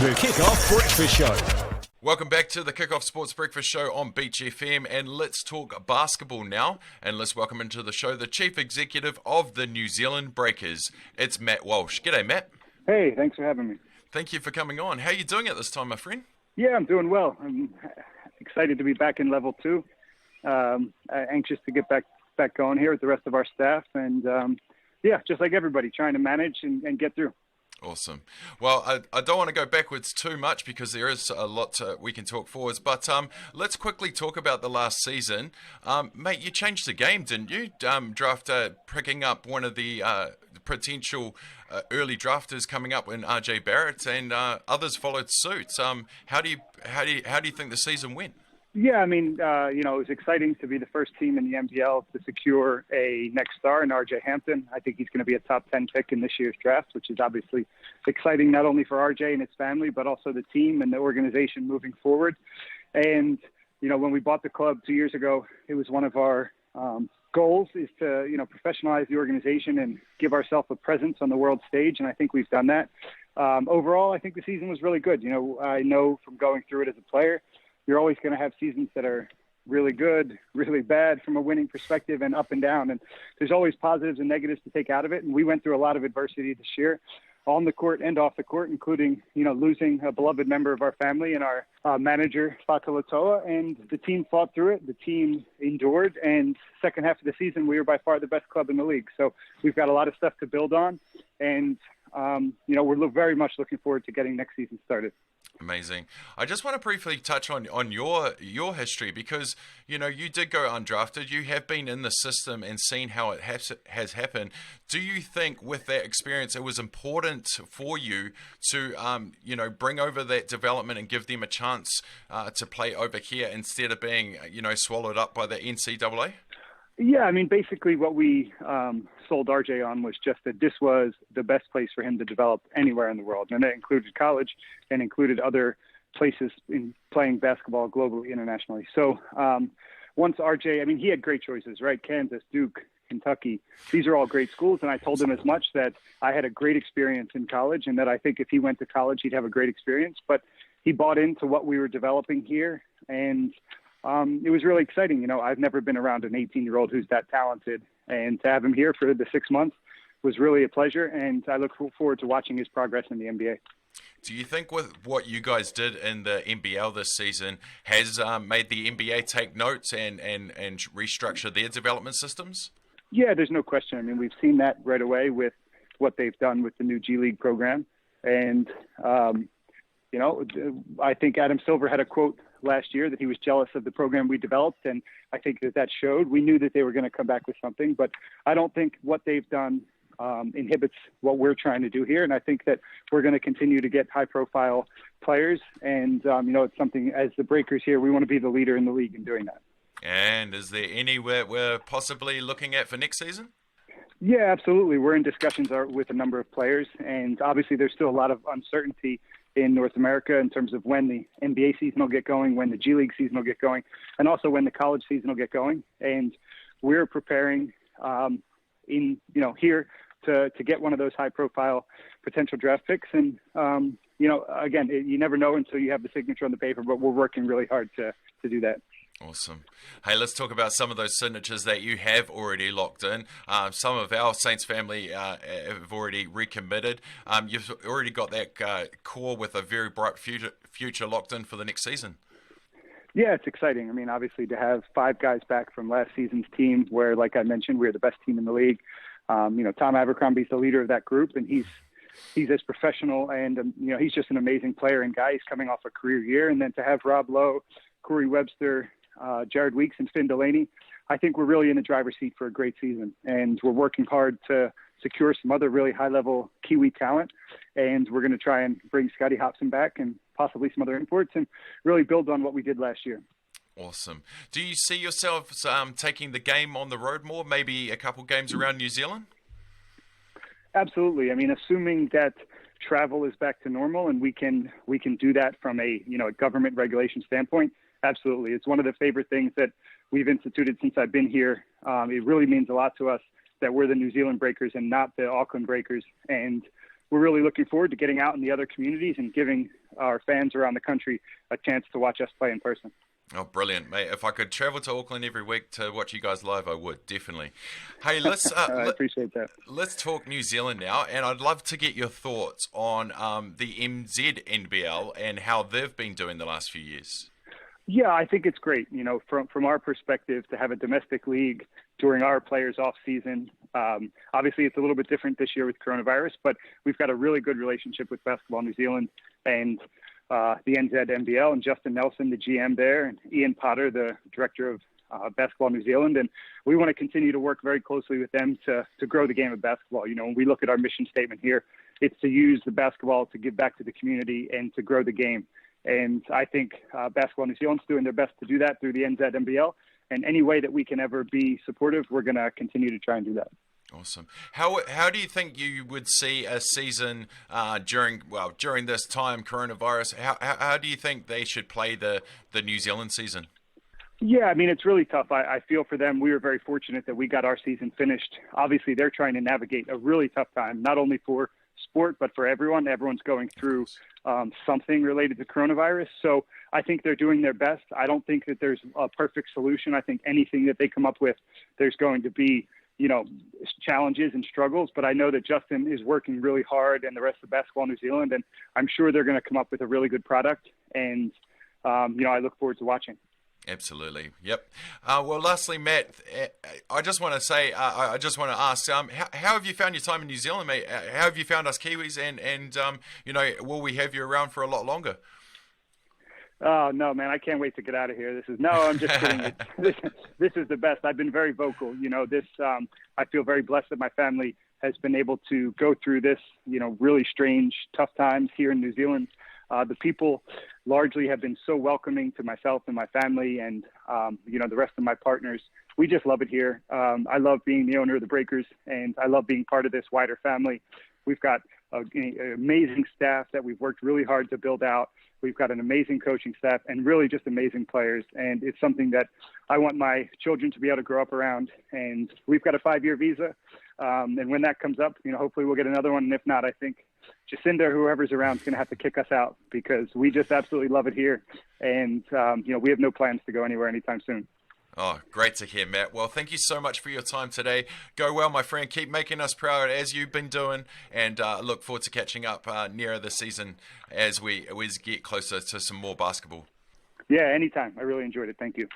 The Kickoff Breakfast Show. Welcome back to the Kickoff Sports Breakfast Show on Beach FM, and let's talk basketball now. And let's welcome into the show the Chief Executive of the New Zealand Breakers. It's Matt Walsh. G'day, Matt. Hey, thanks for having me. Thank you for coming on. How are you doing at this time, my friend? Yeah, I'm doing well. I'm excited to be back in level 2. Anxious to get back going here with the rest of our staff, and just like everybody, trying to manage and get through. Awesome. Well, I don't want to go backwards too much because there is a lot we can talk forwards, but let's quickly talk about the last season. Mate, you changed the game, didn't you? Picking up one of the potential early drafters coming up in RJ Barrett, and others followed suit. How do you think the season went? Yeah, I mean, it was exciting to be the first team in the NBL to secure a next star in RJ Hampton. I think he's going to be a top 10 pick in this year's draft, which is obviously exciting not only for RJ and his family, but also the team and the organization moving forward. And, when we bought the club 2 years ago, it was one of our goals is to, professionalize the organization and give ourselves a presence on the world stage. And I think we've done that. Overall, I think the season was really good. I know from going through it as a player, you're always going to have seasons that are really good, really bad from a winning perspective, and up and down. And there's always positives and negatives to take out of it. And we went through a lot of adversity this year on the court and off the court, including, losing a beloved member of our family and our manager, Fatalatoa. And the team fought through it. The team endured. And second half of the season, we were by far the best club in the league. So we've got a lot of stuff to build on. And, we're very much looking forward to getting next season started. Amazing. I just want to briefly touch on your history because, you did go undrafted. You have been in the system and seen how it has happened. Do you think with that experience, it was important for you to, bring over that development and give them a chance to play over here instead of being, swallowed up by the NCAA? Yeah, I mean, basically what we sold RJ on was just that this was the best place for him to develop anywhere in the world. And that included college and included other places in playing basketball globally, internationally. So once RJ, he had great choices, right? Kansas, Duke, Kentucky. These are all great schools. And I told him as much that I had a great experience in college and that I think if he went to college, he'd have a great experience. But he bought into what we were developing here. And it was really exciting. I've never been around an 18-year-old who's that talented, and to have him here for the 6 months was really a pleasure, and I look forward to watching his progress in the NBA. Do you think with what you guys did in the NBL this season has made the NBA take notes and restructure their development systems? Yeah, there's no question. We've seen that right away with what they've done with the new G League program, and I think Adam Silver had a quote last year that he was jealous of the program we developed, and I think that showed. We knew that they were going to come back with something, but I don't think what they've done inhibits what we're trying to do here, and I think that we're going to continue to get high-profile players, and it's something, as the Breakers here, we want to be the leader in the league in doing that. And is there anywhere we're possibly looking at for next season? Yeah, absolutely. We're in discussions with a number of players, and obviously there's still a lot of uncertainty in North America in terms of when the NBA season will get going, when the G League season will get going, and also when the college season will get going. And we're preparing here to get one of those high-profile potential draft picks. And, again, you never know until you have the signature on the paper, but we're working really hard to do that. Awesome. Hey, let's talk about some of those signatures that you have already locked in. Some of our Saints family have already recommitted. You've already got that core with a very bright future locked in for the next season. Yeah, it's exciting. Obviously to have 5 guys back from last season's team where, like I mentioned, we're the best team in the league. Tom Abercrombie's the leader of that group, and he's as professional and, he's just an amazing player and guy. He's coming off a career year. And then to have Rob Lowe, Corey Webster, Jared Weeks, and Finn Delaney, I think we're really in the driver's seat for a great season. And we're working hard to secure some other really high-level Kiwi talent. And we're going to try and bring Scotty Hopson back and possibly some other imports and really build on what we did last year. Awesome. Do you see yourselves taking the game on the road more, maybe a couple games around New Zealand? Absolutely. Assuming that travel is back to normal and we can do that from a government regulation standpoint, absolutely. It's one of the favorite things that we've instituted since I've been here. It really means a lot to us that we're the New Zealand Breakers and not the Auckland Breakers. And we're really looking forward to getting out in the other communities and giving our fans around the country a chance to watch us play in person. Oh, brilliant, mate. If I could travel to Auckland every week to watch you guys live, I would, definitely. Hey, I appreciate that. Let's talk New Zealand now, and I'd love to get your thoughts on the NZMBL and how they've been doing the last few years. Yeah, I think it's great, from our perspective, to have a domestic league during our players' off season. Obviously, it's a little bit different this year with coronavirus, but we've got a really good relationship with Basketball New Zealand and the NZMBL, and Justin Nelson, the GM there, and Ian Potter, the director of Basketball New Zealand. And we want to continue to work very closely with them to grow the game of basketball. When we look at our mission statement here, it's to use the basketball to give back to the community and to grow the game. And I think Basketball New Zealand's doing their best to do that through the NZMBL. And any way that we can ever be supportive, we're going to continue to try and do that. Awesome. How do you think you would see a season during this time, coronavirus? How do you think they should play the New Zealand season? Yeah, I mean, it's really tough. I feel for them. We were very fortunate that we got our season finished. Obviously, they're trying to navigate a really tough time, not only for sport, but for everyone. Everyone's going through something related to coronavirus. So I think they're doing their best. I don't think that there's a perfect solution. I think anything that they come up with, there's going to be, challenges and struggles. But I know that Justin is working really hard, and the rest of Basketball New Zealand, and I'm sure they're going to come up with a really good product. And, I look forward to watching. Absolutely. Yep. Well, lastly, Matt, I just want to say, I just want to ask, how have you found your time in New Zealand, mate? How have you found us Kiwis? And will we have you around for a lot longer? Oh, no, man, I can't wait to get out of here. I'm just kidding. This is the best. I've been very vocal. I feel very blessed that my family has been able to go through this, really strange, tough times here in New Zealand. The people largely have been so welcoming to myself and my family and, the rest of my partners. We just love it here. I love being the owner of the Breakers, and I love being part of this wider family. We've got an amazing staff that we've worked really hard to build out. We've got an amazing coaching staff and really just amazing players. And it's something that I want my children to be able to grow up around. And we've got a 5-year visa. And when that comes up, hopefully we'll get another one. And if not, I think Jacinda, whoever's around, is going to have to kick us out because we just absolutely love it here. And, we have no plans to go anywhere anytime soon. Oh, great to hear, Matt. Well, thank you so much for your time today. Go well, my friend. Keep making us proud as you've been doing, and look forward to catching up nearer the season as we get closer to some more basketball. Yeah, anytime. I really enjoyed it. Thank you.